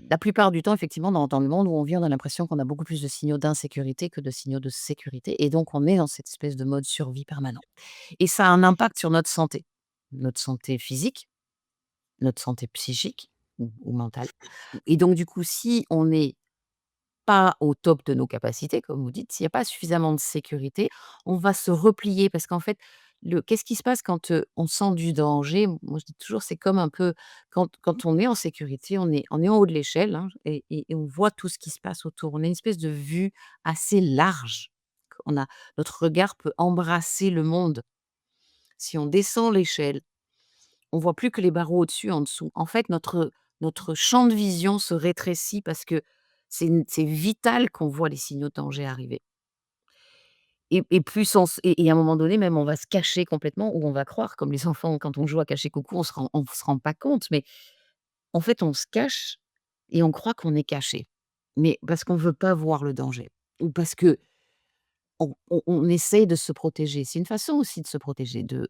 La plupart du temps, effectivement, dans le monde où on vit, on a l'impression qu'on a beaucoup plus de signaux d'insécurité que de signaux de sécurité et donc on est dans cette espèce de mode survie permanent et ça a un impact sur notre santé physique, notre santé psychique ou mentale et donc du coup, si on n'est pas au top de nos capacités, comme vous dites, s'il y a pas suffisamment de sécurité, on va se replier parce qu'en fait, le qu'est-ce qui se passe quand, on sent du danger? Moi, je dis toujours, c'est comme un peu quand on est en sécurité, on est en haut de l'échelle, hein et on voit tout ce qui se passe autour. On a une espèce de vue assez large. On a notre regard peut embrasser le monde. Si on descend l'échelle, on voit plus que les barreaux au-dessus, en dessous. En fait, notre champ de vision se rétrécit parce que c'est vital qu'on voit les signaux de danger arriver et plus on s et à un moment donné, même, on va se cacher complètement ou on va croire, comme les enfants, quand on joue à cacher coucou, on se rend pas compte, mais en fait, on se cache et on croit qu'on est caché. Mais parce qu'on veut pas voir le danger ou parce qu'on essaye de se protéger. C'est une façon aussi de se protéger, de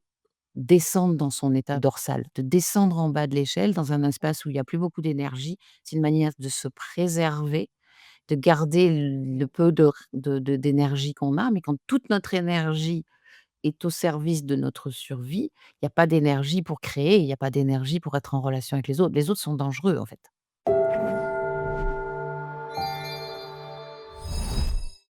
descendre dans son état dorsal, de descendre en bas de l'échelle dans un espace où il y a plus beaucoup d'énergie. C'est une manière de se préserver, de garder le peu d'énergie qu'on a, mais quand toute notre énergie est au service de notre survie, il y a pas d'énergie pour créer, il y a pas d'énergie pour être en relation avec les autres. Les autres sont dangereux, en fait.